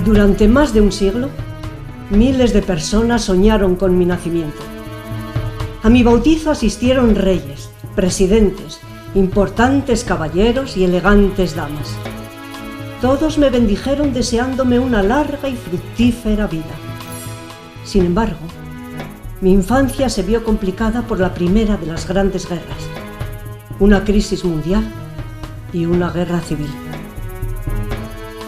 Durante más de un siglo, miles de personas soñaron con mi nacimiento. A mi bautizo asistieron reyes, presidentes, importantes caballeros y elegantes damas. Todos me bendijeron deseándome una larga y fructífera vida. Sin embargo, mi infancia se vio complicada por la primera de las grandes guerras, una crisis mundial y una guerra civil.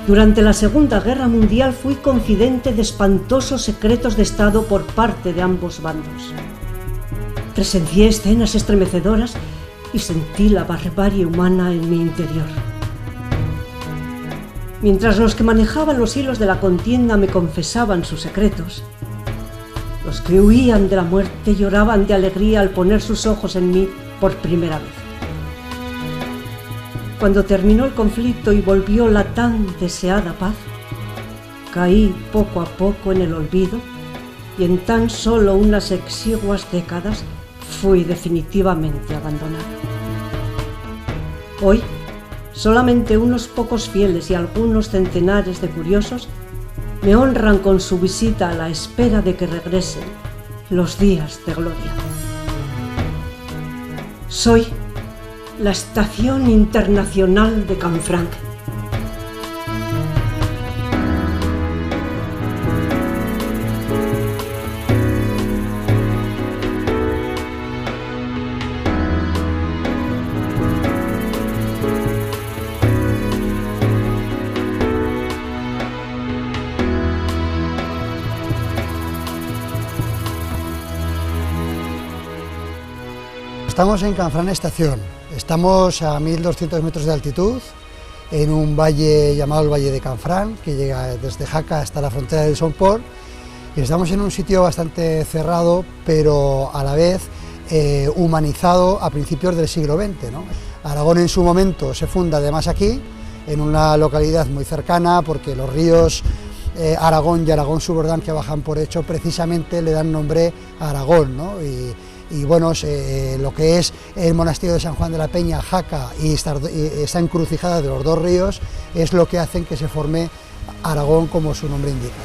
Durante la Segunda Guerra Mundial fui confidente de espantosos secretos de Estado por parte de ambos bandos. Presencié escenas estremecedoras y sentí la barbarie humana en mi interior. Mientras los que manejaban los hilos de la contienda me confesaban sus secretos, los que huían de la muerte lloraban de alegría al poner sus ojos en mí por primera vez. Cuando terminó el conflicto y volvió la tan deseada paz, caí poco a poco en el olvido y en tan solo unas exiguas décadas fui definitivamente abandonado. Hoy, solamente unos pocos fieles y algunos centenares de curiosos me honran con su visita a la espera de que regresen los días de gloria. Soy la Estación Internacional de Canfranc. Estamos en Canfranc Estación, estamos a 1200 metros de altitud, en un valle llamado el Valle de Canfranc, que llega desde Jaca hasta la frontera del Somport, y estamos en un sitio bastante cerrado, pero a la vez humanizado a principios del siglo XX, ¿no? Aragón en su momento se funda además aquí, en una localidad muy cercana, porque los ríos Aragón y Aragón Subordán que bajan por Hecho precisamente le dan nombre a Aragón, ¿no? Y bueno, lo que es el monasterio de San Juan de la Peña, Jaca y esta encrucijada de los dos ríos es lo que hacen que se forme Aragón como su nombre indica.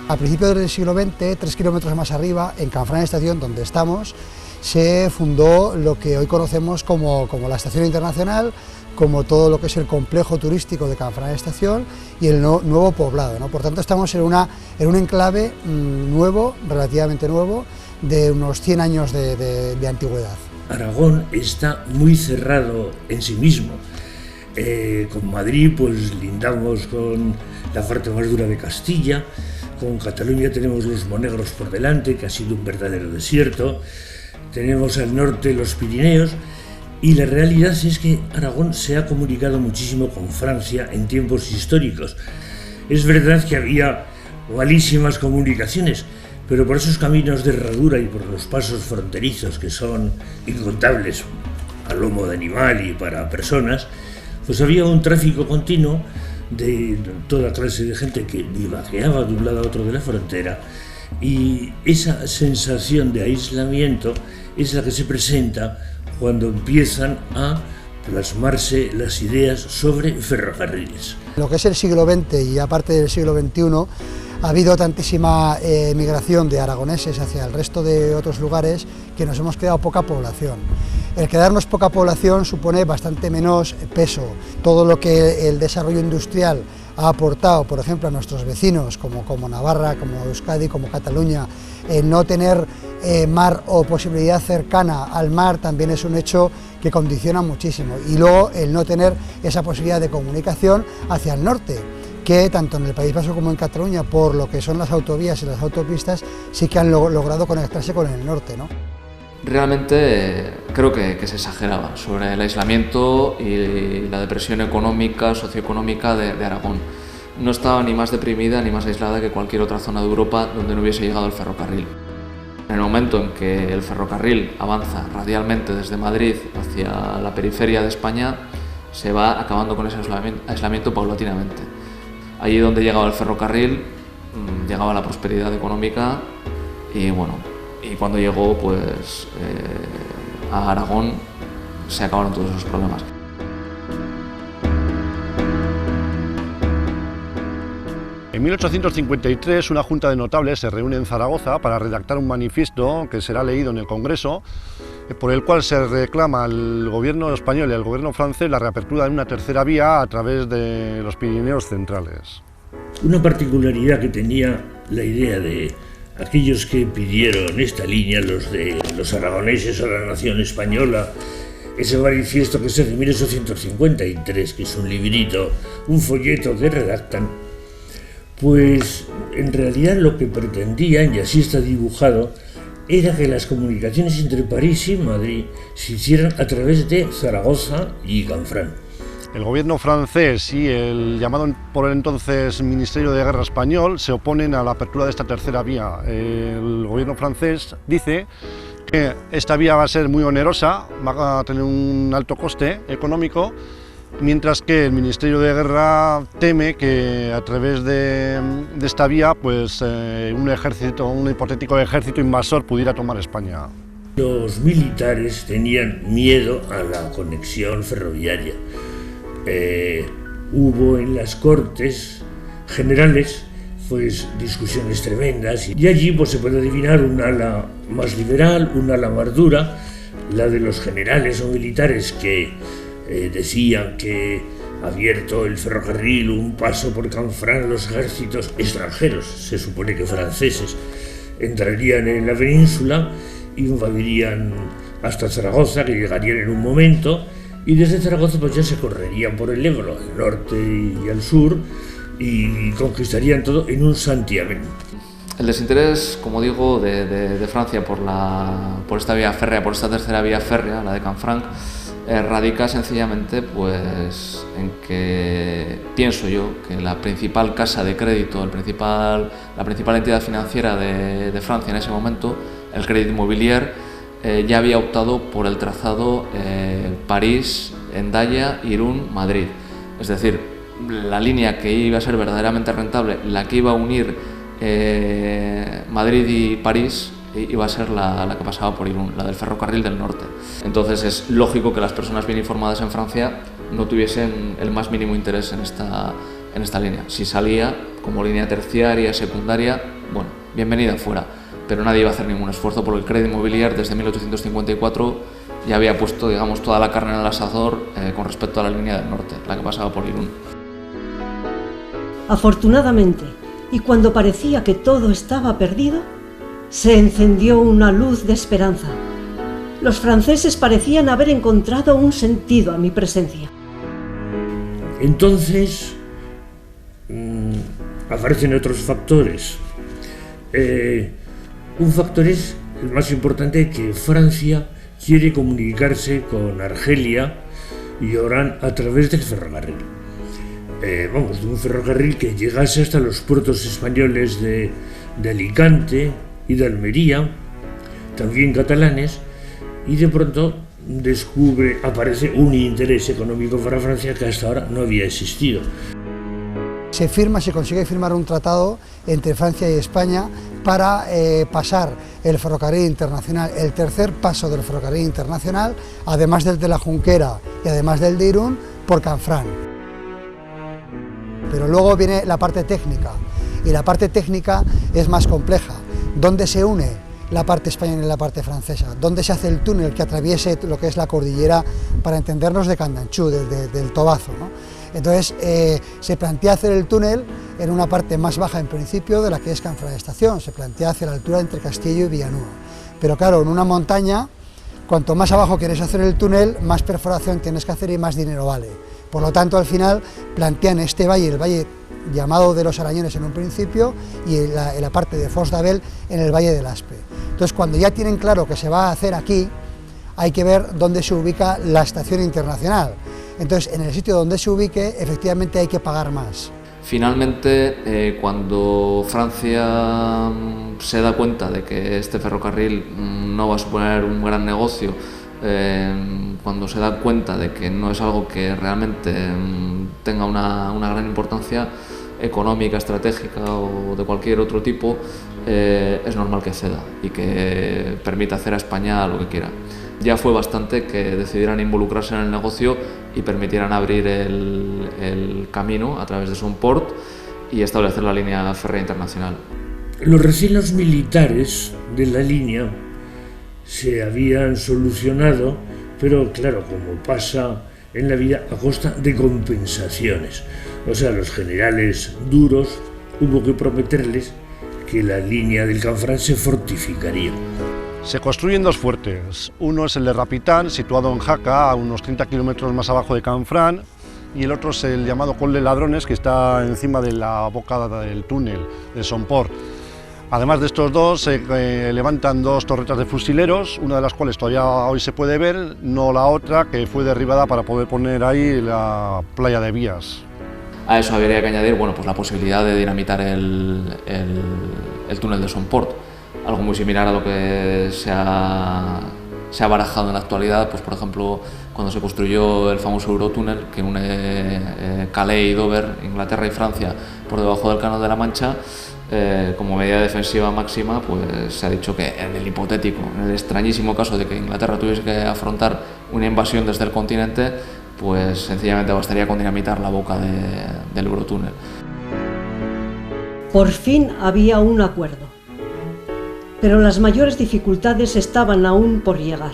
A principios del siglo XX, 3 kilómetros más arriba, en Canfranc Estación, donde estamos, se fundó lo que hoy conocemos como la Estación Internacional, como todo lo que es el complejo turístico de Canfranc Estación y el nuevo poblado, ¿no? Por tanto, estamos en un enclave nuevo, relativamente nuevo, de unos 100 años de antigüedad. Aragón está muy cerrado en sí mismo. Con Madrid pues lindamos con la parte más dura de Castilla, con Cataluña tenemos los Monegros por delante, que ha sido un verdadero desierto, tenemos al norte los Pirineos, y la realidad es que Aragón se ha comunicado muchísimo con Francia en tiempos históricos. Es verdad que había malísimas comunicaciones, pero por esos caminos de herradura y por los pasos fronterizos que son incontables a lomo de animal y para personas, pues había un tráfico continuo de toda clase de gente que vivaqueaba de un lado a otro de la frontera, y esa sensación de aislamiento es la que se presenta cuando empiezan a plasmarse las ideas sobre ferrocarriles. Lo que es el siglo XX y aparte del siglo XXI ha habido tantísima migración de aragoneses hacia el resto de otros lugares que nos hemos quedado poca población. El quedarnos poca población supone bastante menos peso. Todo lo que el desarrollo industrial ha aportado, por ejemplo, a nuestros vecinos, como Navarra, como Euskadi, como Cataluña, el no tener mar o posibilidad cercana al mar también es un hecho que condiciona muchísimo. Y luego el no tener esa posibilidad de comunicación hacia el norte, que tanto en el País Vasco como en Cataluña, por lo que son las autovías y las autopistas, sí que han logrado conectarse con el norte, ¿no? Realmente creo que se exageraba sobre el aislamiento y la depresión económica, socioeconómica de Aragón. No estaba ni más deprimida ni más aislada que cualquier otra zona de Europa donde no hubiese llegado el ferrocarril. En el momento en que el ferrocarril avanza radialmente desde Madrid hacia la periferia de España, se va acabando con ese aislamiento paulatinamente. Allí donde llegaba el ferrocarril, llegaba la prosperidad económica y bueno, y cuando llegó pues a Aragón se acabaron todos esos problemas. En 1853 una junta de notables se reúne en Zaragoza para redactar un manifiesto que será leído en el Congreso, por el cual se reclama al gobierno español y al gobierno francés la reapertura de una tercera vía a través de los Pirineos centrales. Una particularidad que tenía la idea de aquellos que pidieron esta línea, los aragoneses a la nación española, ese manifiesto que se hace en 1853, que es un librito, un folleto que redactan, pues en realidad lo que pretendían, y así está dibujado, era que las comunicaciones entre París y Madrid se hicieran a través de Zaragoza y Canfranc. El gobierno francés y el llamado por el entonces Ministerio de Guerra español se oponen a la apertura de esta tercera vía. El gobierno francés dice que esta vía va a ser muy onerosa, va a tener un alto coste económico, mientras que el Ministerio de Guerra teme que a través de esta vía pues, un hipotético ejército invasor pudiera tomar España. Los militares tenían miedo a la conexión ferroviaria. Hubo en las Cortes Generales pues discusiones tremendas y allí pues se puede adivinar un ala más liberal, un ala más dura, la de los generales o militares que decían que abierto el ferrocarril, un paso por Canfranc, los ejércitos extranjeros, se supone que franceses, entrarían en la península, invadirían hasta Zaragoza, que llegarían en un momento, y desde Zaragoza pues ya se correrían por el Ebro, al norte y al sur, y conquistarían todo en un santiamén. El desinterés, como digo, de Francia por esta vía férrea, por esta tercera vía férrea, la de Canfranc, radica sencillamente pues, en que pienso yo que la principal casa de crédito, la principal entidad financiera de Francia en ese momento, el Crédit Mobilier, ya había optado por el trazado París, Hendaya, Irún, Madrid. Es decir, la línea que iba a ser verdaderamente rentable, la que iba a unir Madrid y París, iba a ser la que pasaba por Irún, la del ferrocarril del norte. Entonces es lógico que las personas bien informadas en Francia no tuviesen el más mínimo interés en esta línea. Si salía como línea terciaria, secundaria, bueno, bienvenida fuera, pero nadie iba a hacer ningún esfuerzo porque el Crédit Mobilier desde 1854 ya había puesto, digamos, toda la carne en el asador con respecto a la línea del norte, la que pasaba por Irún. Afortunadamente, y cuando parecía que todo estaba perdido, se encendió una luz de esperanza. Los franceses parecían haber encontrado un sentido a mi presencia. Entonces aparecen otros factores. Un factor es el más importante, que Francia quiere comunicarse con Argelia y Orán a través del ferrocarril. De un ferrocarril que llegase hasta los puertos españoles de Alicante y de Almería, también catalanes, y de pronto aparece un interés económico para Francia que hasta ahora no había existido. Se consigue firmar un tratado entre Francia y España para pasar el ferrocarril internacional, el tercer paso del ferrocarril internacional, además del de la Junquera y además del de Irún, por Canfranc. Pero luego viene la parte técnica, y la parte técnica es más compleja. ¿Dónde se une la parte española y la parte francesa? ¿Dónde se hace el túnel que atraviese lo que es la cordillera, para entendernos, de Candanchú, del Tobazo, ¿no? Entonces se plantea hacer el túnel en una parte más baja en principio de la que es Canfranc Estación, se plantea hacia la altura entre Castillo y Villanueva. Pero claro, en una montaña, cuanto más abajo quieres hacer el túnel, más perforación tienes que hacer y más dinero vale. Por lo tanto, al final plantean este valle, el valle llamado de los Arañones en un principio, y la parte de Fos d'Abel en el Valle del Aspe. Entonces, cuando ya tienen claro que se va a hacer aquí, hay que ver dónde se ubica la estación internacional. Entonces, en el sitio donde se ubique, efectivamente hay que pagar más. Finalmente, cuando Francia se da cuenta de que este ferrocarril no va a suponer un gran negocio, cuando se da cuenta de que no es algo que realmente tenga una gran importancia económica, estratégica o de cualquier otro tipo, es normal que ceda y que permita hacer a España lo que quiera. Ya fue bastante que decidieran involucrarse en el negocio y permitieran abrir el camino a través de Somport y establecer la línea férrea internacional. Los recelos militares de la línea se habían solucionado, pero claro, como pasa en la vida, a costa de compensaciones. O sea, los generales duros hubo que prometerles que la línea del Canfranc se fortificaría. Se construyen dos fuertes. Uno es el de Rapitán, situado en Jaca, a unos 30 kilómetros más abajo de Canfranc, y el otro es el llamado Col de Ladrones, que está encima de la boca del túnel de Somport. Además de estos dos, se levantan dos torretas de fusileros, una de las cuales todavía hoy se puede ver, no la otra, que fue derribada para poder poner ahí la playa de Vías. A eso habría que añadir, bueno, pues la posibilidad de dinamitar el túnel de Somport, algo muy similar a lo que se ha barajado en la actualidad, pues por ejemplo, cuando se construyó el famoso Eurotúnel que une Calais y Dover, Inglaterra y Francia, por debajo del Canal de la Mancha. Como medida defensiva máxima, pues se ha dicho que en el hipotético, en el extrañísimo caso de que Inglaterra tuviese que afrontar una invasión desde el continente, pues sencillamente bastaría con dinamitar la boca del Eurotúnel. Por fin había un acuerdo, pero las mayores dificultades estaban aún por llegar.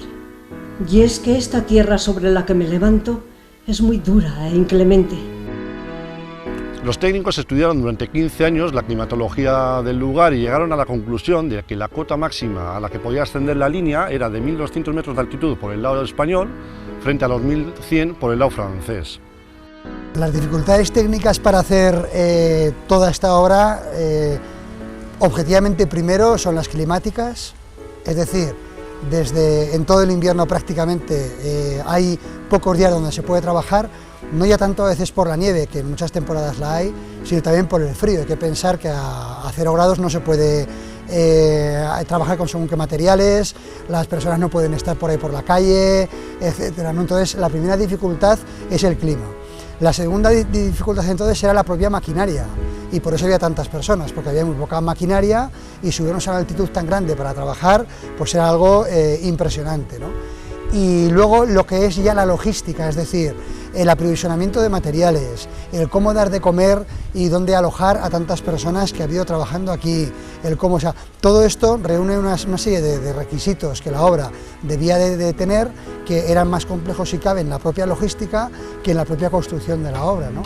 Y es que esta tierra sobre la que me levanto es muy dura e inclemente. Los técnicos estudiaron durante 15 años la climatología del lugar y llegaron a la conclusión de que la cota máxima a la que podía ascender la línea era de 1.200 metros de altitud por el lado español frente a los 1.100 por el lado francés. Las dificultades técnicas para hacer toda esta obra, objetivamente primero son las climáticas, es decir, en todo el invierno prácticamente hay pocos días donde se puede trabajar, no ya tanto a veces por la nieve, que en muchas temporadas la hay, sino también por el frío. Hay que pensar que a 0 grados no se puede trabajar con según qué materiales, las personas no pueden estar por ahí por la calle, etcétera, ¿no? Entonces la primera dificultad es el clima. La segunda dificultad entonces era la propia maquinaria, y por eso había tantas personas, porque había muy poca maquinaria y subirnos a una altitud tan grande para trabajar, pues era algo impresionante, ¿no? Y luego lo que es ya la logística, es decir, el aprovisionamiento de materiales, el cómo dar de comer y dónde alojar a tantas personas que ha habido trabajando aquí, o sea, todo esto reúne una serie de requisitos que la obra debía de tener, que eran más complejos si cabe en la propia logística que en la propia construcción de la obra, ¿no?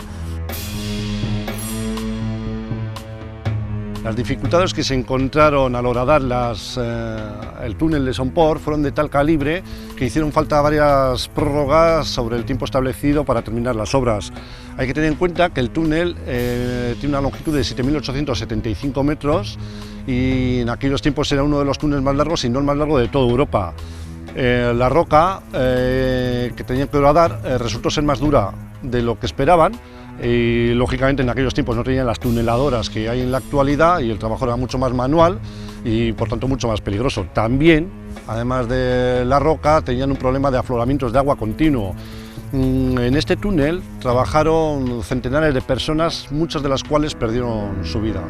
Las dificultades que se encontraron al horadar el túnel de Somport fueron de tal calibre que hicieron falta varias prórrogas sobre el tiempo establecido para terminar las obras. Hay que tener en cuenta que el túnel tiene una longitud de 7.875 metros y en aquellos tiempos era uno de los túneles más largos, si no el más largo de toda Europa. La roca que tenían que horadar resultó ser más dura de lo que esperaban, y lógicamente en aquellos tiempos no tenían las tuneladoras que hay en la actualidad y el trabajo era mucho más manual y por tanto mucho más peligroso. También, además de la roca, tenían un problema de afloramientos de agua continuo. En este túnel trabajaron centenares de personas, muchas de las cuales perdieron su vida.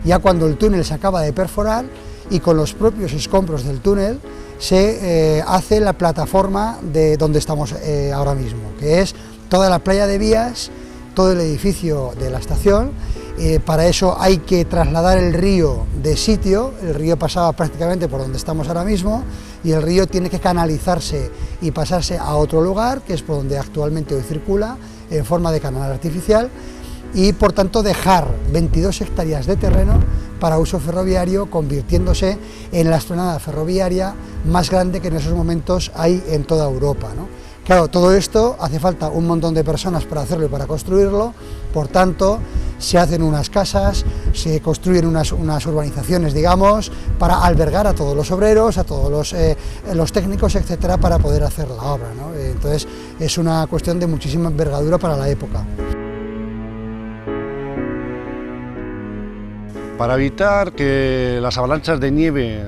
Ya cuando el túnel se acaba de perforar y con los propios escombros del túnel se hace la plataforma de donde estamos ahora mismo, que es toda la playa de Vías, todo el edificio de la estación. Para eso hay que trasladar el río de sitio. El río pasaba prácticamente por donde estamos ahora mismo y el río tiene que canalizarse y pasarse a otro lugar, que es por donde actualmente hoy circula, en forma de canal artificial, y por tanto dejar 22 hectáreas de terreno para uso ferroviario, convirtiéndose en la explanada ferroviaria más grande que en esos momentos hay en toda Europa, ¿no? Claro, todo esto hace falta un montón de personas para hacerlo y para construirlo, por tanto, se hacen unas casas, se construyen unas urbanizaciones, digamos, para albergar a todos los obreros, a todos los técnicos, etcétera, para poder hacer la obra, ¿no? Entonces, es una cuestión de muchísima envergadura para la época. Para evitar que las avalanchas de nieve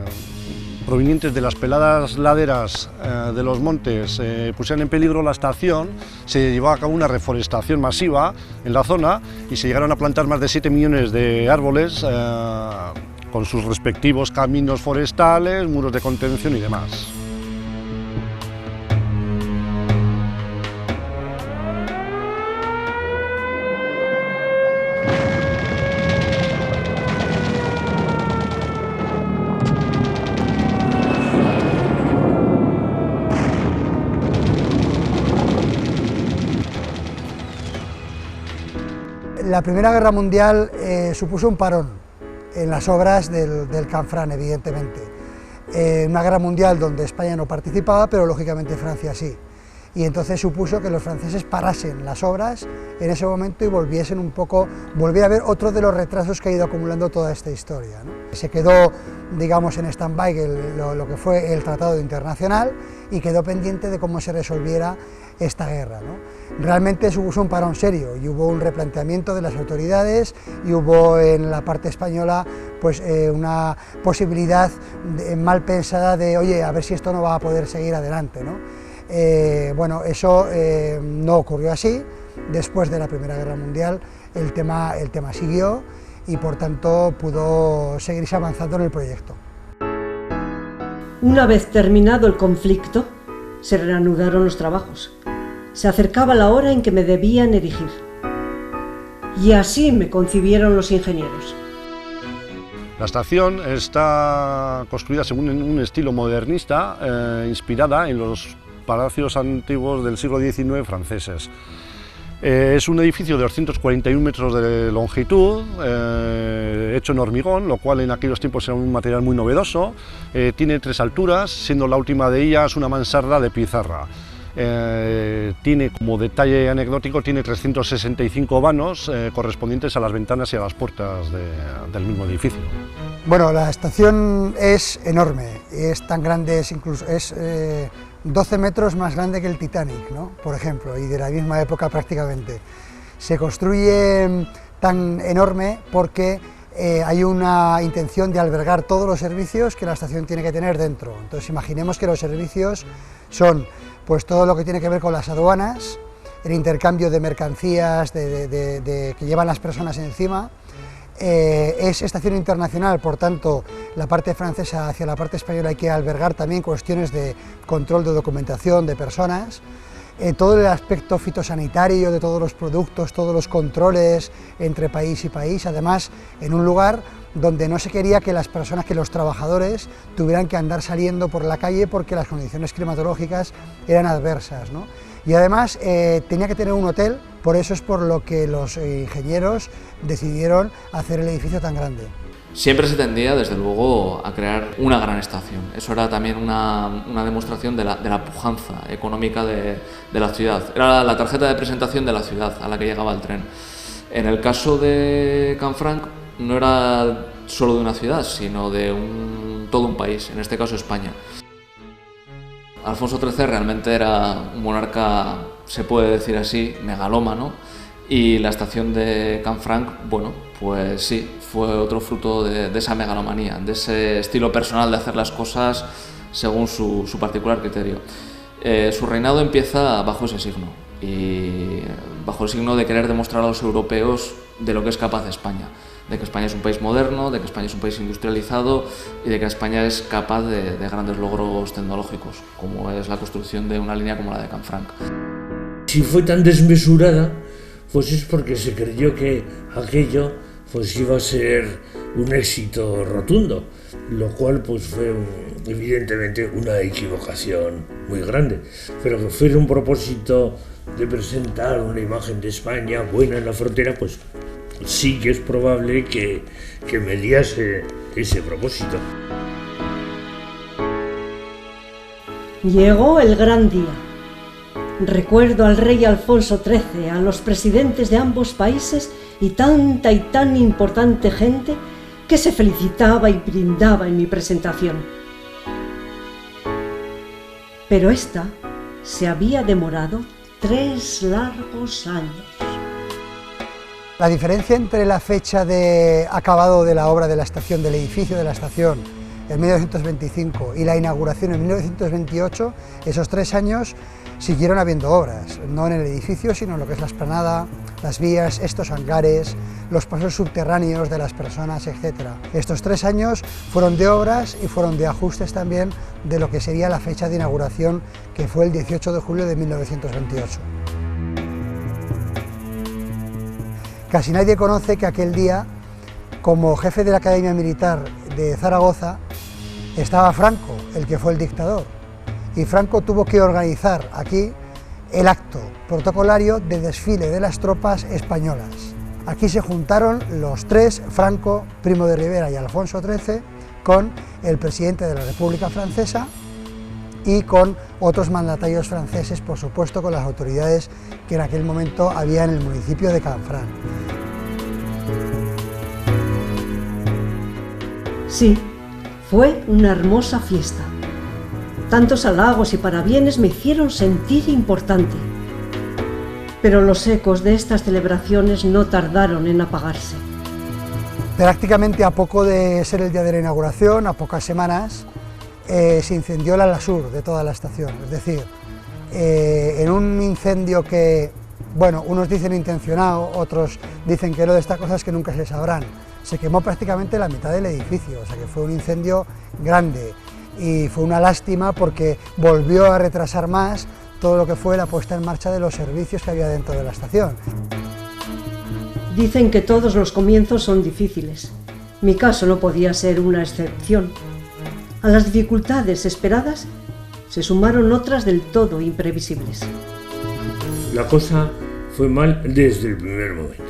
provenientes de las peladas laderas de los montes pusieran en peligro la estación, se llevó a cabo una reforestación masiva en la zona y se llegaron a plantar más de 7 millones de árboles con sus respectivos caminos forestales, muros de contención y demás. La Primera Guerra Mundial supuso un parón en las obras del Canfranc, evidentemente. Una guerra mundial donde España no participaba, pero lógicamente Francia sí. Y entonces supuso que los franceses parasen las obras en ese momento y volviesen un poco, volviera a ver otro de los retrasos que ha ido acumulando toda esta historia, ¿no? Se quedó, digamos, en stand-by lo que fue el Tratado Internacional y quedó pendiente de cómo se resolviera esta guerra, ¿no? Realmente supuso un parón serio y hubo un replanteamiento de las autoridades y hubo en la parte española pues, una posibilidad mal pensada de, oye, a ver si esto no va a poder seguir adelante, ¿no? Bueno, eso no ocurrió así. Después de la Primera Guerra Mundial el tema siguió y por tanto pudo seguirse avanzando en el proyecto. Una vez terminado el conflicto, se reanudaron los trabajos. Se acercaba la hora en que me debían erigir. Y así me concibieron los ingenieros. La estación está construida según un estilo modernista, inspirada en los palacios antiguos del siglo XIX franceses. Es un edificio de 241 metros de longitud, hecho en hormigón, lo cual en aquellos tiempos era un material muy novedoso. Tiene 3 alturas, siendo la última de ellas una mansarda de pizarra. Tiene, como detalle anecdótico, tiene 365 vanos correspondientes a las ventanas y a las puertas del mismo edificio. Bueno, la estación es enorme, es tan grande, es 12 metros más grande que el Titanic, ¿no? Por ejemplo, y de la misma época prácticamente. Se construye tan enorme porque hay una intención de albergar todos los servicios que la estación tiene que tener dentro. Entonces imaginemos que los servicios son pues todo lo que tiene que ver con las aduanas, el intercambio de mercancías que llevan las personas encima. Es estación internacional, por tanto la parte francesa hacia la parte española hay que albergar también cuestiones de control de documentación de personas, todo el aspecto fitosanitario de todos los productos, todos los controles entre país y país, además en un lugar donde no se quería que las personas, que los trabajadores tuvieran que andar saliendo por la calle porque las condiciones climatológicas eran adversas, ¿no? Y además tenía que tener un hotel, por eso es por lo que los ingenieros decidieron hacer el edificio tan grande. Siempre se tendía, desde luego, a crear una gran estación. Eso era también una demostración de la pujanza económica de la ciudad. Era la tarjeta de presentación de la ciudad a la que llegaba el tren. En el caso de Canfranc no era solo de una ciudad, sino de todo un país, en este caso España. Alfonso XIII realmente era un monarca, se puede decir así, megalómano, y la estación de Canfranc, bueno, pues sí, fue otro fruto de esa megalomanía, de ese estilo personal de hacer las cosas según su particular criterio. Su reinado empieza bajo ese signo, y bajo el signo de querer demostrar a los europeos de lo que es capaz España, de que España es un país moderno, de que España es un país industrializado y de que España es capaz de grandes logros tecnológicos, como es la construcción de una línea como la de Canfranc. Si fue tan desmesurada, pues es porque se creyó que aquello pues iba a ser un éxito rotundo, lo cual pues fue evidentemente una equivocación muy grande, pero que fuera un propósito de presentar una imagen de España buena en la frontera, pues sí que es probable que mediase ese propósito. Llegó el gran día. Recuerdo al rey Alfonso XIII, a los presidentes de ambos países y tanta y tan importante gente que se felicitaba y brindaba en mi presentación. Pero esta se había demorado 3 largos años. La diferencia entre la fecha de acabado de la obra de la estación, del edificio de la estación, en 1925 y la inauguración en 1928, esos 3 años siguieron habiendo obras, no en el edificio, sino en lo que es la explanada, las vías, estos hangares, los pasos subterráneos de las personas, etc. Estos 3 años fueron de obras y fueron de ajustes también de lo que sería la fecha de inauguración, que fue el 18 de julio de 1928. Casi nadie conoce que aquel día, como jefe de la Academia Militar de Zaragoza, estaba Franco, el que fue el dictador, y Franco tuvo que organizar aquí el acto protocolario de desfile de las tropas españolas. Aquí se juntaron los tres, Franco, Primo de Rivera y Alfonso XIII, con el presidente de la República Francesa y con otros mandatarios franceses, por supuesto con las autoridades que en aquel momento había en el municipio de Canfranc. Sí, fue una hermosa fiesta. Tantos halagos y parabienes me hicieron sentir importante. Pero los ecos de estas celebraciones no tardaron en apagarse. Prácticamente a poco de ser el día de la inauguración, a pocas semanas, se incendió la Lasur de toda la estación. Es decir, en un incendio que, bueno, unos dicen intencionado, otros dicen que no, de estas cosas que nunca se sabrán. Se quemó prácticamente la mitad del edificio, o sea que fue un incendio grande y fue una lástima porque volvió a retrasar más todo lo que fue la puesta en marcha de los servicios que había dentro de la estación. Dicen que todos los comienzos son difíciles. Mi caso no podía ser una excepción. A las dificultades esperadas se sumaron otras del todo imprevisibles. La cosa fue mal desde el primer momento.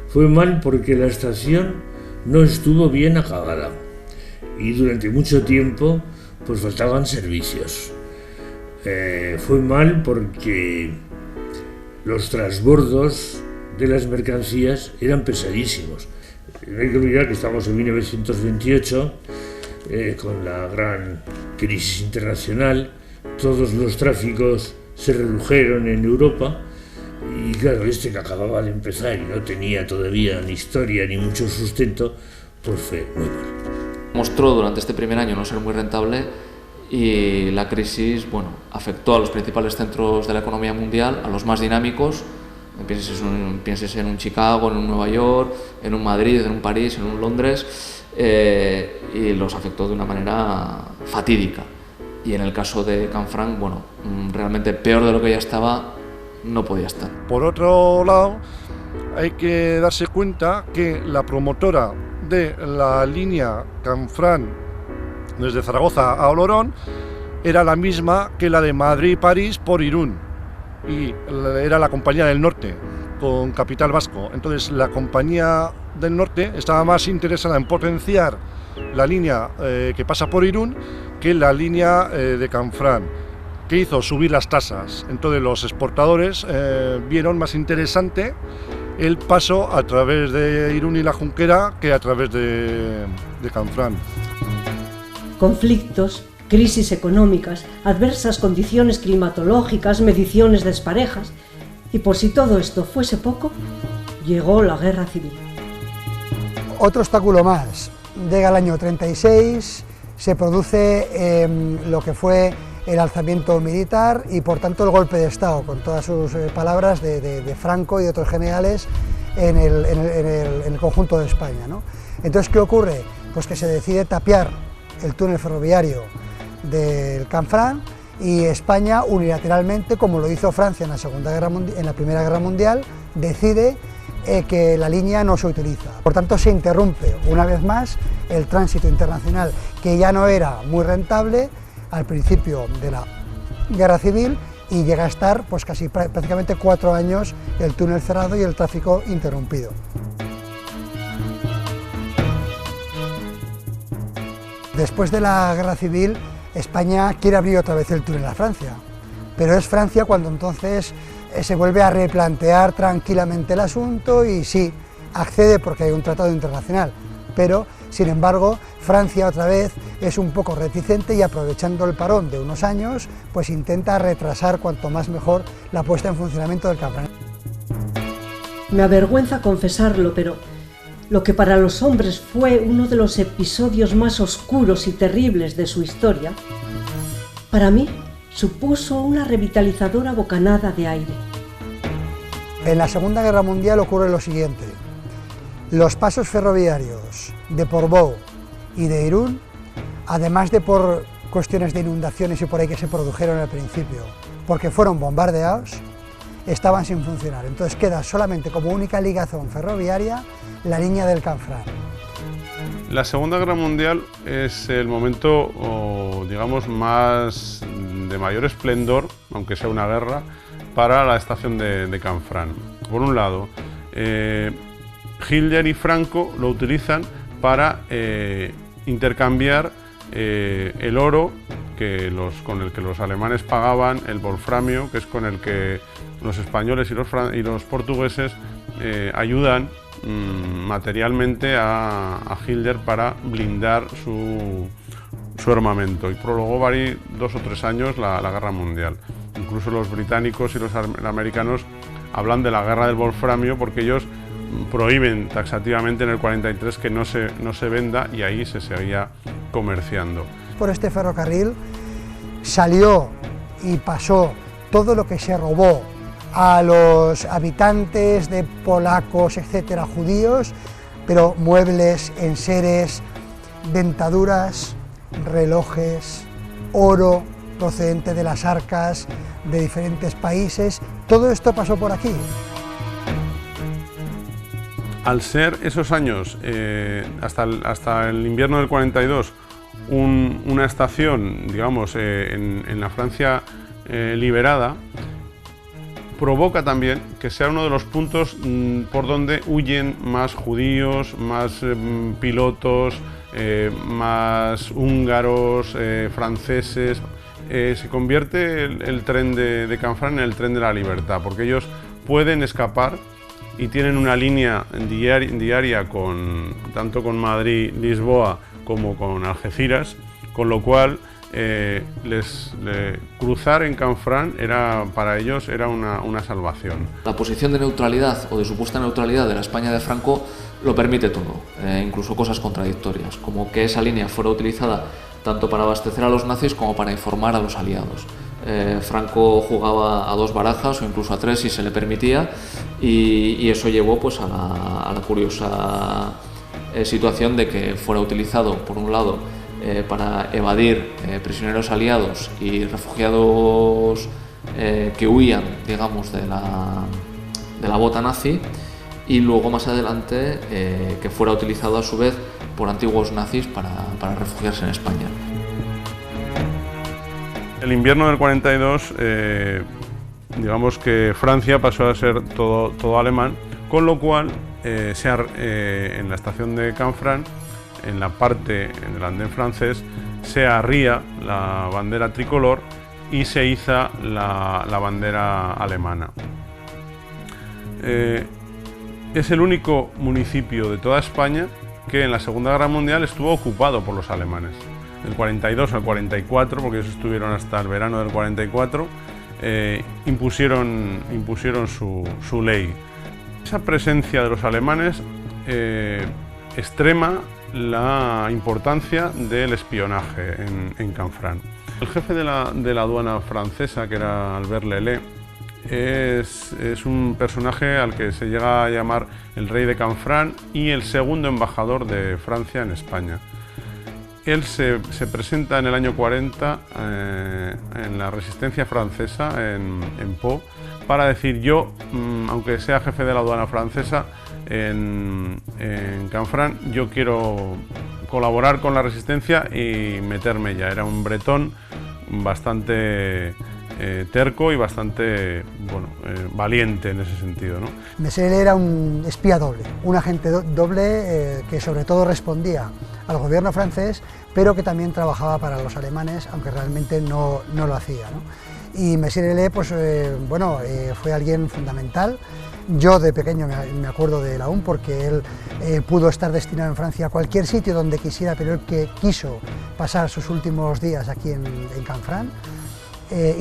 Fue mal porque la estación no estuvo bien acabada y durante mucho tiempo pues faltaban servicios. Fue mal porque los transbordos de las mercancías eran pesadísimos. No hay que olvidar que estamos en 1928, con la gran crisis internacional, todos los tráficos se redujeron en Europa y claro, este que acababa de empezar y no tenía todavía ni historia ni mucho sustento, pues fue muy mal. Mostró durante este primer año no ser muy rentable y la crisis, bueno, afectó a los principales centros de la economía mundial, a los más dinámicos. Pienses en un Chicago, en un Nueva York, en un Madrid, en un París, en un Londres, y los afectó de una manera fatídica. Y en el caso de Canfranc, bueno, realmente peor de lo que ya estaba, no podía estar. Por otro lado, hay que darse cuenta que la promotora de la línea Canfranc desde Zaragoza a Olorón era la misma que la de Madrid-París por Irún, y era la Compañía del Norte, con capital vasco. Entonces la Compañía del Norte estaba más interesada en potenciar la línea que pasa por Irún que la línea de Canfranc, que hizo subir las tasas. Entonces los exportadores vieron más interesante el paso a través de Irún y la Junquera que a través de Canfranc. Conflictos, crisis económicas, adversas condiciones climatológicas, mediciones desparejas. Y por si todo esto fuese poco, llegó la Guerra Civil. Otro obstáculo más. Llega el año 36, se produce lo que fue el alzamiento militar y por tanto el golpe de Estado, con todas sus palabras de Franco y de otros generales en el conjunto de España, ¿no? Entonces, ¿qué ocurre? Pues que se decide tapiar el túnel ferroviario del Canfranc y España unilateralmente, como lo hizo Francia en la Primera Guerra Mundial, decide que la línea no se utiliza. Por tanto, se interrumpe una vez más el tránsito internacional, que ya no era muy rentable al principio de la Guerra Civil, y llega a estar pues casi prácticamente 4 años el túnel cerrado y el tráfico interrumpido. Después de la Guerra Civil, España quiere abrir otra vez el túnel a Francia, pero es Francia cuando entonces se vuelve a replantear tranquilamente el asunto y sí, accede porque hay un tratado internacional, pero sin embargo Francia otra vez es un poco reticente y, aprovechando el parón de unos años, pues intenta retrasar cuanto más mejor la puesta en funcionamiento del Canfranc. Me avergüenza confesarlo, pero lo que para los hombres fue uno de los episodios más oscuros y terribles de su historia, para mí supuso una revitalizadora bocanada de aire. En la Segunda Guerra Mundial ocurre lo siguiente: los pasos ferroviarios de Portbou y de Irún, además de por cuestiones de inundaciones y por ahí que se produjeron al principio, porque fueron bombardeados, estaban sin funcionar. Entonces queda solamente como única ligazón ferroviaria la línea del Canfranc. La Segunda Guerra Mundial es el momento, digamos, de mayor esplendor, aunque sea una guerra, para la estación de Canfranc. Por un lado, Hitler y Franco lo utilizan para intercambiar el oro con el que los alemanes pagaban el wolframio, que es con el que los españoles y los portugueses ayudan materialmente a Hitler para blindar su armamento, y prolongó 2 o 3 años la Guerra Mundial. Incluso los británicos y los americanos hablan de la guerra del wolframio porque ellos prohíben taxativamente en el 43 que no se venda, y ahí se seguía comerciando. Por este ferrocarril salió y pasó todo lo que se robó a los habitantes de polacos, etcétera, judíos, pero muebles, enseres, dentaduras, relojes, oro procedente de las arcas de diferentes países, todo esto pasó por aquí. Al ser esos años, hasta el invierno del 42, una estación, digamos, en la Francia liberada, provoca también que sea uno de los puntos por donde huyen más judíos, más pilotos, más húngaros, franceses. Se convierte el tren de Canfranc en el tren de la libertad, porque ellos pueden escapar y tienen una línea diaria tanto con Madrid, Lisboa como con Algeciras, con lo cual cruzar en Canfranc para ellos era una salvación. La posición de neutralidad o de supuesta neutralidad de la España de Franco lo permite todo, incluso cosas contradictorias, como que esa línea fuera utilizada tanto para abastecer a los nazis como para informar a los aliados. Franco jugaba a 2 barajas o incluso a 3 si se le permitía, y eso llevó pues a la curiosa situación de que fuera utilizado, por un lado, para evadir prisioneros aliados y refugiados que huían, digamos, de la bota nazi, y luego más adelante que fuera utilizado a su vez por antiguos nazis para refugiarse en España. El invierno del 42, digamos que Francia pasó a ser todo alemán, con lo cual en la estación de Canfranc, en el andén francés, se arría la bandera tricolor y se iza la bandera alemana. Es el único municipio de toda España que en la Segunda Guerra Mundial estuvo ocupado por los alemanes. Del 42 al 44, porque ellos estuvieron hasta el verano del 44, impusieron su ley. Esa presencia de los alemanes extrema la importancia del espionaje en Canfranc. El jefe de la aduana francesa, que era Albert Lelé, es un personaje al que se llega a llamar el rey de Canfranc y el segundo embajador de Francia en España. Él se presenta en el año 40 en la resistencia francesa en Pau para decir: yo, aunque sea jefe de la aduana francesa en Canfranc, yo quiero colaborar con la resistencia y meterme ya. Era un bretón bastante terco y bastante valiente en ese sentido, ¿no? Messel era un espía doble, un agente doble que sobre todo respondía al gobierno francés, pero que también trabajaba para los alemanes, aunque realmente no lo hacía, ¿no? Y Messel pues, fue alguien fundamental. Yo de pequeño me acuerdo de Laún porque él pudo estar destinado en Francia a cualquier sitio donde quisiera, pero él que quiso pasar sus últimos días aquí en Canfranc.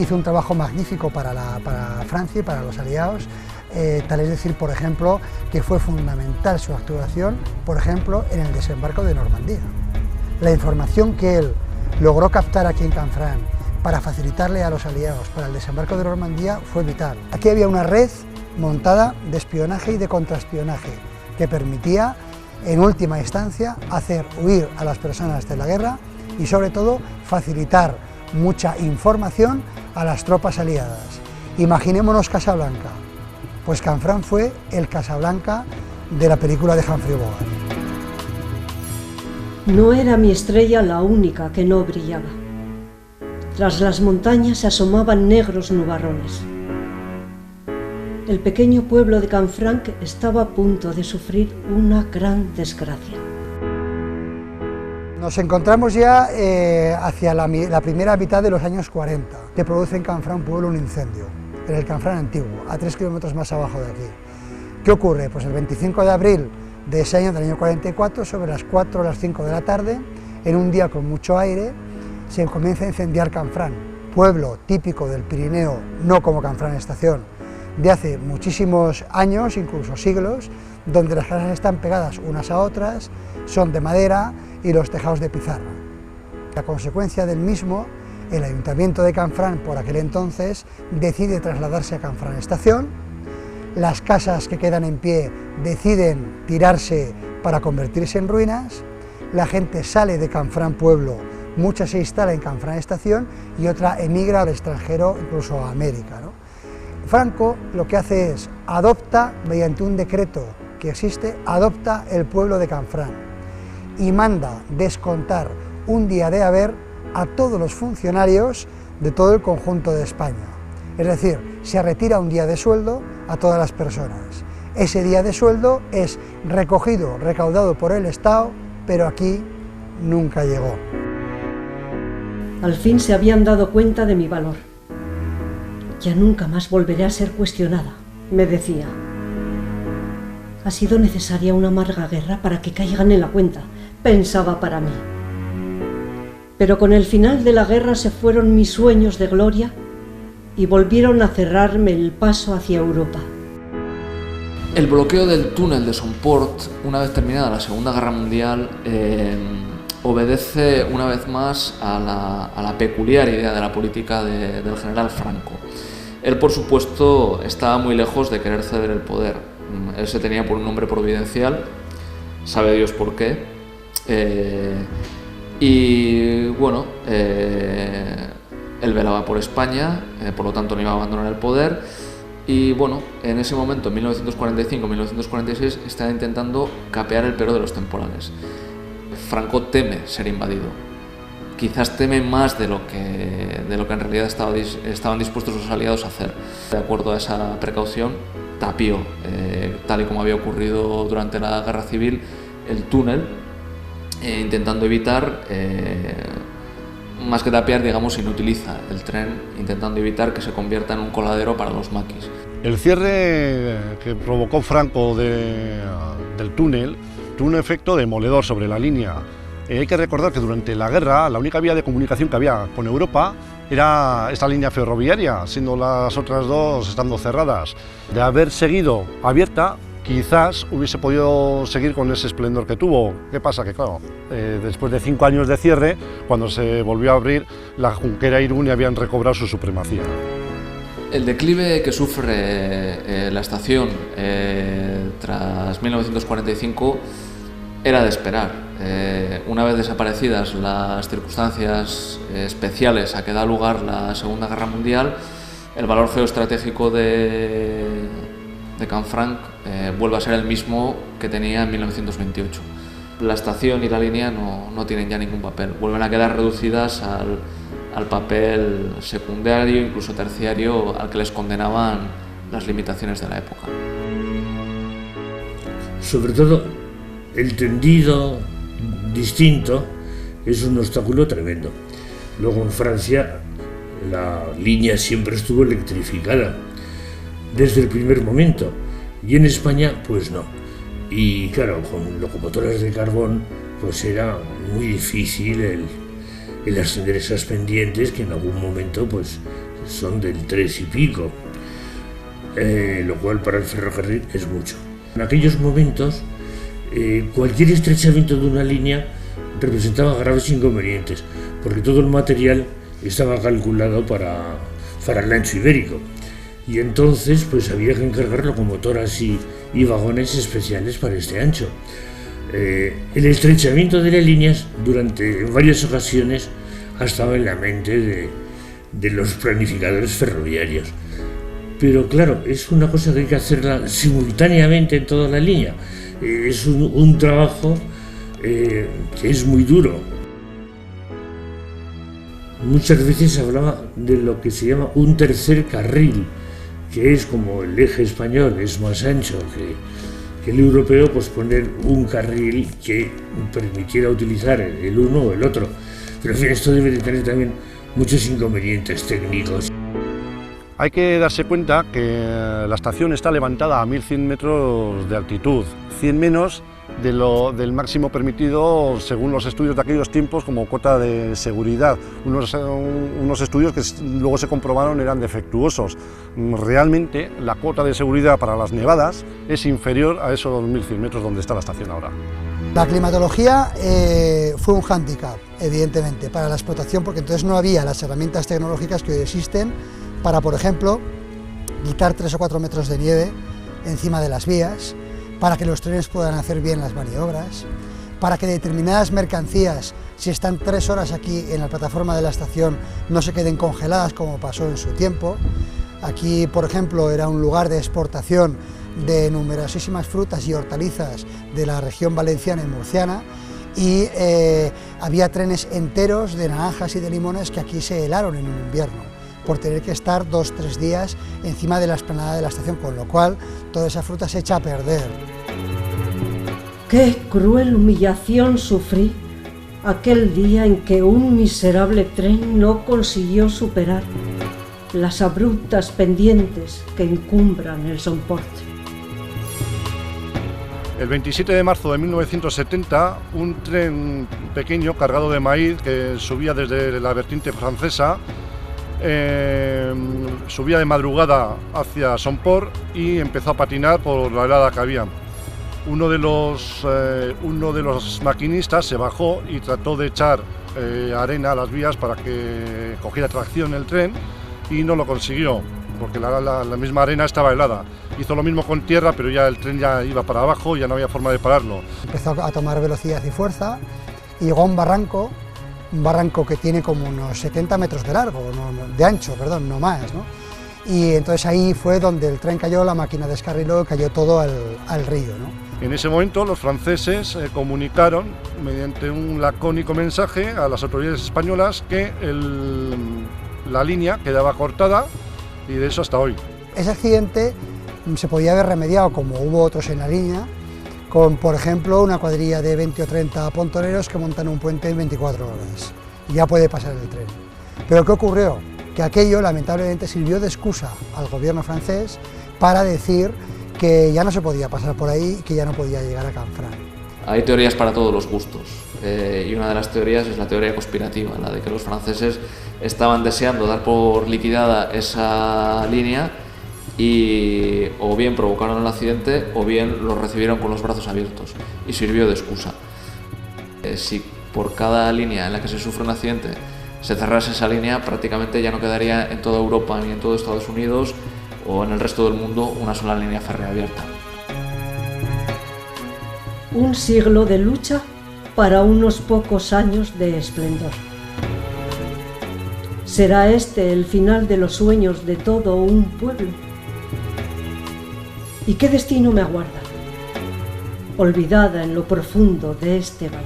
Hizo un trabajo magnífico para Francia y para los aliados, tal es decir, por ejemplo, que fue fundamental su actuación, por ejemplo, en el desembarco de Normandía. La información que él logró captar aquí en Canfranc para facilitarle a los aliados para el desembarco de Normandía fue vital. Aquí había una red montada de espionaje y de contraespionaje que permitía, en última instancia, hacer huir a las personas de la guerra y, sobre todo, facilitar mucha información a las tropas aliadas. Imaginémonos Casablanca, pues Canfranc fue el Casablanca de la película de Humphrey Bogart. No era mi estrella la única que no brillaba. Tras las montañas se asomaban negros nubarrones. el pequeño pueblo de Canfranc estaba a punto de sufrir una gran desgracia. Nos encontramos ya hacia la primera mitad de los años 40, que produce en Canfranc pueblo un incendio, en el Canfranc antiguo, a 3 kilómetros más abajo de aquí. ¿Qué ocurre? Pues el 25 de abril de ese año, del año 44, sobre las 4 o las 5 de la tarde, en un día con mucho aire, se comienza a incendiar Canfranc, pueblo típico del Pirineo, no como Canfranc Estación, de hace muchísimos años, incluso siglos, donde las casas están pegadas unas a otras, son de madera y los tejados de pizarra. A consecuencia del mismo, el Ayuntamiento de Canfranc, por aquel entonces, decide trasladarse a Canfranc Estación. Las casas que quedan en pie deciden tirarse para convertirse en ruinas, la gente sale de Canfranc Pueblo, mucha se instala en Canfranc Estación y otra emigra al extranjero, incluso a América, ¿no? Franco lo que hace es, adopta, mediante un decreto que existe, adopta el pueblo de Canfranc y manda descontar un día de haber a todos los funcionarios de todo el conjunto de España. Es decir, se retira un día de sueldo a todas las personas. Ese día de sueldo es recogido, recaudado por el Estado, pero aquí nunca llegó. Al fin se habían dado cuenta de mi valor. Ya nunca más volveré a ser cuestionada, me decía. Ha sido necesaria una amarga guerra para que caigan en la cuenta, pensaba para mí. Pero con el final de la guerra se fueron mis sueños de gloria y volvieron a cerrarme el paso hacia Europa. El bloqueo del túnel de Somport, una vez terminada la Segunda Guerra Mundial, obedece una vez más a la peculiar idea de la política del general Franco. Él, por supuesto, estaba muy lejos de querer ceder el poder. Él se tenía por un hombre providencial, sabe Dios por qué, y bueno, él velaba por España, por lo tanto no iba a abandonar el poder, y bueno, en ese momento, en 1945-1946, estaba intentando capear el peor de los temporales. Franco teme ser invadido, quizás teme más de lo que en realidad estaban dispuestos sus aliados a hacer. De acuerdo a esa precaución, tapió, tal y como había ocurrido durante la Guerra Civil, el túnel, intentando evitar, más que tapiar, digamos, inutiliza el tren, intentando evitar que se convierta en un coladero para los maquis. El cierre que provocó Franco del túnel tuvo un efecto demoledor sobre la línea. Hay que recordar que durante la guerra la única vía de comunicación que había con Europa era esta línea ferroviaria, siendo las otras dos estando cerradas. De haber seguido abierta, quizás hubiese podido seguir con ese esplendor que tuvo. ¿Qué pasa? Que claro, después de 5 años de cierre, cuando se volvió a abrir, la Junquera y Irún habían recobrado su supremacía. El declive que sufre la estación tras 1945 era de esperar. Una vez desaparecidas las circunstancias especiales a que da lugar la Segunda Guerra Mundial, el valor geoestratégico de Canfranc vuelve a ser el mismo que tenía en 1928. La estación y la línea no tienen ya ningún papel, vuelven a quedar reducidas al papel secundario, incluso terciario, al que les condenaban las limitaciones de la época. Sobre todo, el tendido distinto es un obstáculo tremendo. Luego en Francia la línea siempre estuvo electrificada desde el primer momento y en España pues no. Y claro, con locomotoras de carbón pues era muy difícil el ascender esas pendientes que en algún momento pues son del 3 y pico, lo cual para el ferrocarril es mucho. En aquellos momentos cualquier estrechamiento de una línea representaba graves inconvenientes, porque todo el material estaba calculado para el ancho ibérico, y entonces pues había que encargar locomotoras y vagones especiales para este ancho. El estrechamiento de las líneas en varias ocasiones ha estado en la mente de los planificadores ferroviarios, pero claro, es una cosa que hay que hacerla simultáneamente en toda la línea. Es un trabajo que es muy duro. Muchas veces se hablaba de lo que se llama un tercer carril, que es como el eje español es más ancho que el europeo, pues poner un carril que permitiera utilizar el uno o el otro. Pero en fin, esto debe de tener también muchos inconvenientes técnicos. Hay que darse cuenta que la estación está levantada a 1100 metros de altitud, 100 menos del máximo permitido según los estudios de aquellos tiempos como cota de seguridad, unos estudios que luego se comprobaron eran defectuosos. Realmente la cota de seguridad para las nevadas es inferior a esos 1100 metros donde está la estación ahora. La climatología fue un hándicap, evidentemente, para la explotación, porque entonces no había las herramientas tecnológicas que hoy existen para, por ejemplo, quitar 3 o 4 metros de nieve encima de las vías, para que los trenes puedan hacer bien las maniobras, para que determinadas mercancías, si están 3 horas aquí en la plataforma de la estación, no se queden congeladas como pasó en su tiempo. Aquí, por ejemplo, era un lugar de exportación de numerosísimas frutas y hortalizas de la región valenciana y murciana, y había trenes enteros de naranjas y de limones que aquí se helaron en un invierno, por tener que estar 2 o 3 días encima de la explanada de la estación, con lo cual toda esa fruta se echa a perder. Qué cruel humillación sufrí aquel día en que un miserable tren no consiguió superar las abruptas pendientes que encumbran el Somport. El 27 de marzo de 1970, un tren pequeño cargado de maíz que subía desde la vertiente francesa, subía de madrugada hacia Somport y empezó a patinar por la helada que había. Uno de los maquinistas se bajó y trató de echar arena a las vías para que cogiera tracción el tren y no lo consiguió, porque la misma arena estaba helada. Hizo lo mismo con tierra, pero ya el tren ya iba para abajo y ya no había forma de pararlo. Empezó a tomar velocidad y fuerza y llegó a un barranco que tiene como unos 70 metros de largo, de ancho, perdón, no más, ¿no? Y entonces ahí fue donde el tren cayó, la máquina descarriló, cayó todo al río, ¿no? En ese momento los franceses comunicaron mediante un lacónico mensaje a las autoridades españolas que la línea quedaba cortada, y de eso hasta hoy. Ese accidente se podía haber remediado, como hubo otros en la línea, con, por ejemplo, una cuadrilla de 20 o 30 pontoneros que montan un puente en 24 horas. Y ya puede pasar el tren. Pero ¿qué ocurrió? Que aquello, lamentablemente, sirvió de excusa al gobierno francés para decir que ya no se podía pasar por ahí y que ya no podía llegar a Canfranc. Hay teorías para todos los gustos, y una de las teorías es la teoría conspirativa, la de que los franceses estaban deseando dar por liquidada esa línea y o bien provocaron el accidente o bien lo recibieron con los brazos abiertos y sirvió de excusa. Si por cada línea en la que se sufre un accidente se cerrase esa línea, prácticamente ya no quedaría en toda Europa ni en todo Estados Unidos o en el resto del mundo una sola línea férrea abierta. Un siglo de lucha para unos pocos años de esplendor. ¿Será este el final de los sueños de todo un pueblo? ¿Y qué destino me aguarda? Olvidada en lo profundo de este valle.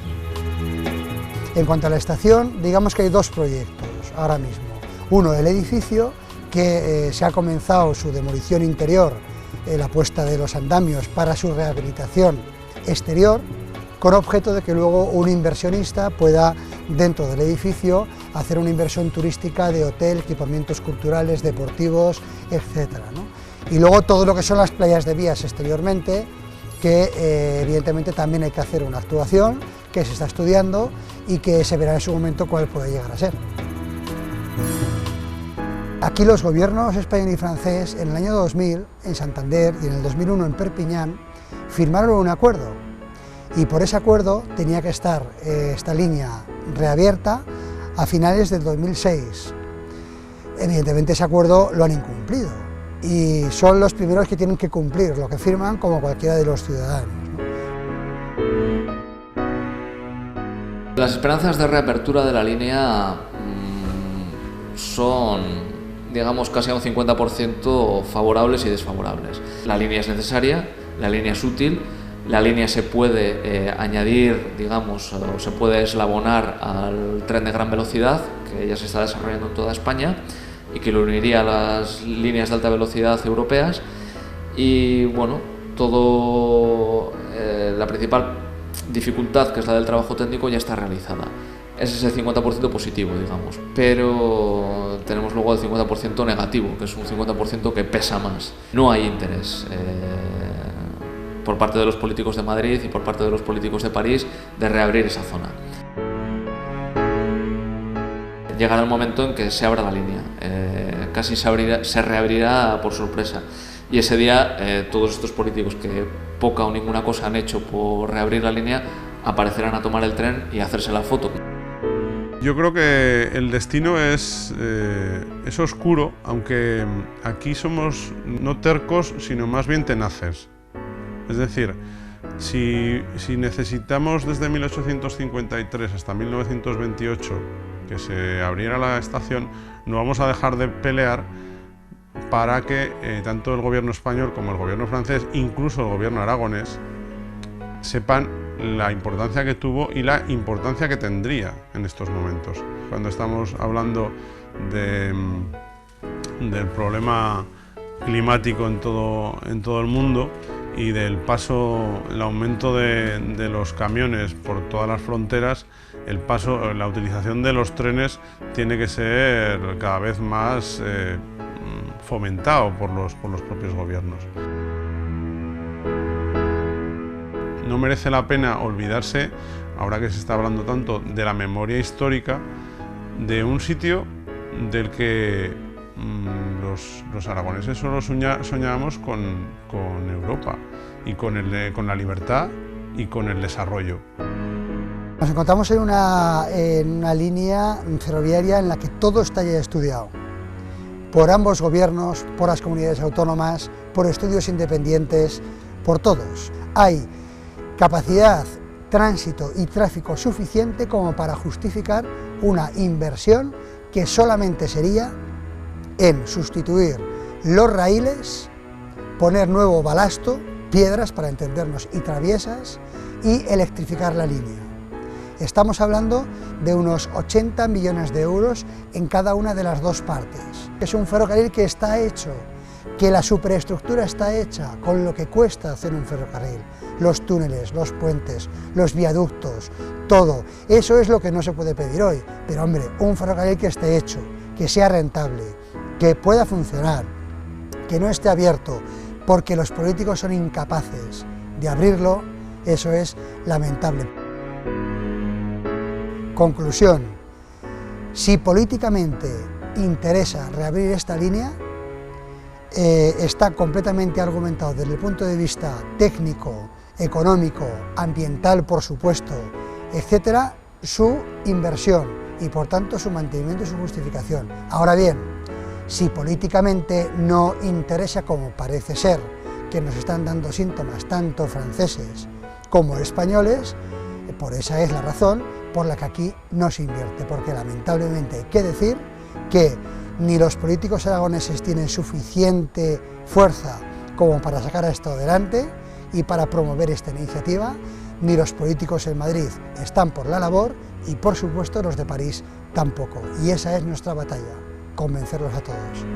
En cuanto a la estación, digamos que hay 2 proyectos ahora mismo. Uno, el edificio, que se ha comenzado su demolición interior, la puesta de los andamios para su rehabilitación exterior, con objeto de que luego un inversionista pueda, dentro del edificio, hacer una inversión turística de hotel, equipamientos culturales, deportivos, etc., ¿no? Y luego todo lo que son las playas de vías exteriormente, que evidentemente también hay que hacer una actuación, que se está estudiando y que se verá en su momento cuál puede llegar a ser. Aquí los gobiernos español y francés, en el año 2000 en Santander y en el 2001 en Perpiñán, firmaron un acuerdo, y por ese acuerdo tenía que estar esta línea reabierta a finales del 2006. Evidentemente ese acuerdo lo han incumplido y son los primeros que tienen que cumplir lo que firman, como cualquiera de los ciudadanos, ¿no? Las esperanzas de reapertura de la línea son, digamos, casi a un 50% favorables y desfavorables. La línea es necesaria, la línea es útil, la línea se puede añadir, digamos, o se puede eslabonar al tren de gran velocidad, que ya se está desarrollando en toda España, y que lo uniría a las líneas de alta velocidad europeas. Y bueno, la principal dificultad, que es la del trabajo técnico, ya está realizada. Ese es el 50% positivo, digamos, pero tenemos luego el 50% negativo, que es un 50% que pesa más. No hay interés por parte de los políticos de Madrid y por parte de los políticos de París de reabrir esa zona. Llegará el momento en que se abra la línea, casi se reabrirá por sorpresa, y ese día todos estos políticos que poca o ninguna cosa han hecho por reabrir la línea aparecerán a tomar el tren y a hacerse la foto. Yo creo que el destino es oscuro, aunque aquí somos no tercos, sino más bien tenaces. Es decir, si necesitamos desde 1853 hasta 1928 que se abriera la estación, no vamos a dejar de pelear para que tanto el gobierno español como el gobierno francés, incluso el gobierno aragonés, sepan la importancia que tuvo y la importancia que tendría en estos momentos. Cuando estamos hablando del problema climático en todo el mundo y del el aumento de los camiones por todas las fronteras, la utilización de los trenes tiene que ser cada vez más fomentado por los propios gobiernos. No merece la pena olvidarse, ahora que se está hablando tanto de la memoria histórica, de un sitio del que los aragoneses solo soñábamos con Europa y con la libertad y con el desarrollo. Nos encontramos en una línea ferroviaria en la que todo está ya estudiado, por ambos gobiernos, por las comunidades autónomas, por estudios independientes, por todos. Hay capacidad, tránsito y tráfico suficiente como para justificar una inversión que solamente sería en sustituir los raíles, poner nuevo balasto, piedras para entendernos y traviesas, y electrificar la línea. Estamos hablando de unos 80 millones de euros en cada una de las dos partes. Es un ferrocarril que está hecho, que la superestructura está hecha con lo que cuesta hacer un ferrocarril, los túneles, los puentes, los viaductos, todo. Eso es lo que no se puede pedir hoy, pero hombre, un ferrocarril que esté hecho, que sea rentable, que pueda funcionar, que no esté abierto, porque los políticos son incapaces de abrirlo, eso es lamentable. Conclusión: si políticamente interesa reabrir esta línea, está completamente argumentado desde el punto de vista técnico, económico, ambiental, por supuesto, etcétera, su inversión y por tanto su mantenimiento y su justificación. Ahora bien, si políticamente no interesa, como parece ser, que nos están dando síntomas tanto franceses como españoles, por esa es la razón por la que aquí no se invierte, porque lamentablemente hay que decir que ni los políticos aragoneses tienen suficiente fuerza como para sacar esto adelante y para promover esta iniciativa, ni los políticos en Madrid están por la labor y por supuesto los de París tampoco. Y esa es nuestra batalla, convencerlos a todos.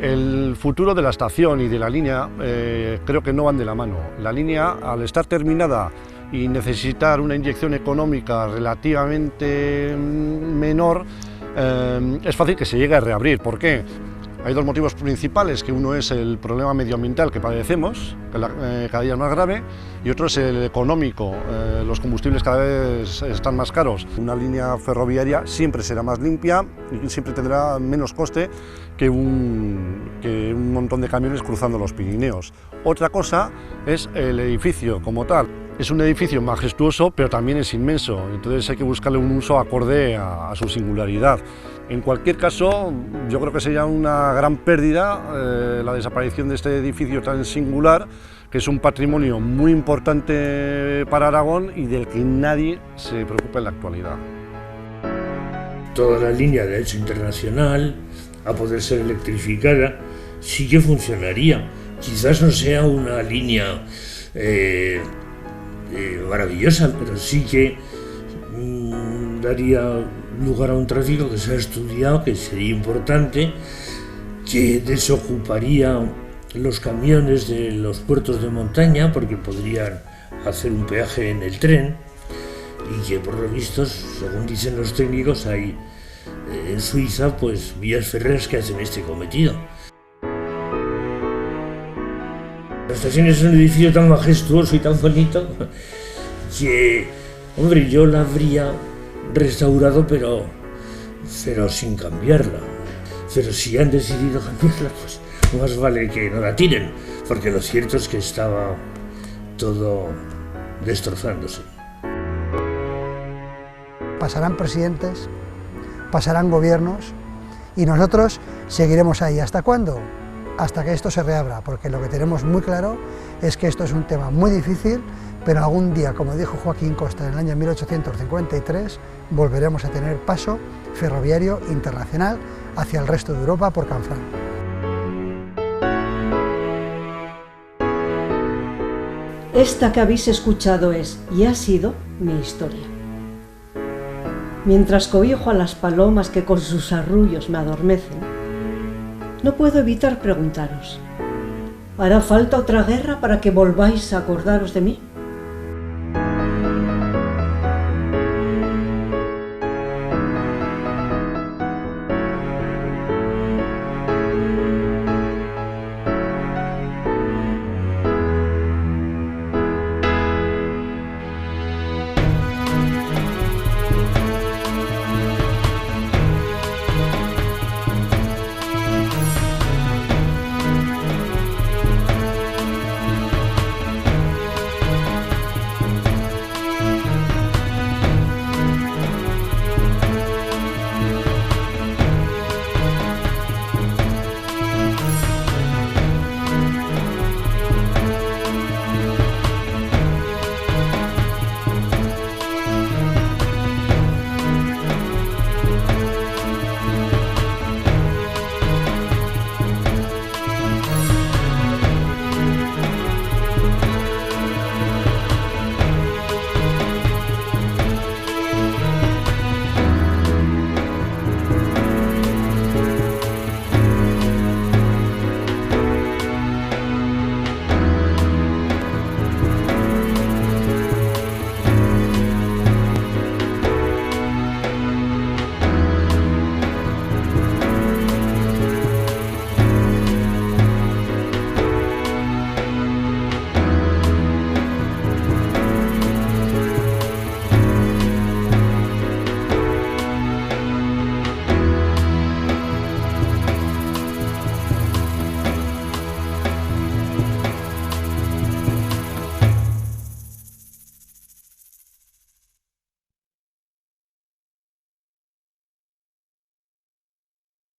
El futuro de la estación y de la línea creo que no van de la mano. La línea, al estar terminada y necesitar una inyección económica relativamente menor, es fácil que se llegue a reabrir. ¿Por qué? Hay dos motivos principales, que uno es el problema medioambiental que padecemos, que cada día es más grave, y otro es el económico. Los combustibles cada vez están más caros. Una línea ferroviaria siempre será más limpia y siempre tendrá menos coste que un montón de camiones cruzando los Pirineos. Otra cosa es el edificio como tal. Es un edificio majestuoso, pero también es inmenso, entonces hay que buscarle un uso acorde a su singularidad. En cualquier caso, yo creo que sería una gran pérdida la desaparición de este edificio tan singular, que es un patrimonio muy importante para Aragón y del que nadie se preocupa en la actualidad. Toda la línea de derecho internacional, a poder ser electrificada, sí que funcionaría. Quizás no sea una línea daría lugar a un tráfico que se ha estudiado, que sería importante, que desocuparía los camiones de los puertos de montaña porque podrían hacer un peaje en el tren, y que por lo visto, según dicen los técnicos, hay en Suiza pues vías férreas que hacen este cometido. La estación es un edificio tan majestuoso y tan bonito que, hombre, yo la habría restaurado pero sin cambiarla. Pero si han decidido cambiarla, pues más vale que no la tiren, porque lo cierto es que estaba todo destrozándose. Pasarán presidentes, pasarán gobiernos y nosotros seguiremos ahí. ¿Hasta cuándo? Hasta que esto se reabra, porque lo que tenemos muy claro es que esto es un tema muy difícil, pero algún día, como dijo Joaquín Costa en el año 1853, volveremos a tener paso ferroviario internacional hacia el resto de Europa por Canfranc. Esta que habéis escuchado es y ha sido mi historia. Mientras cobijo a las palomas que con sus arrullos me adormecen, no puedo evitar preguntaros: ¿hará falta otra guerra para que volváis a acordaros de mí?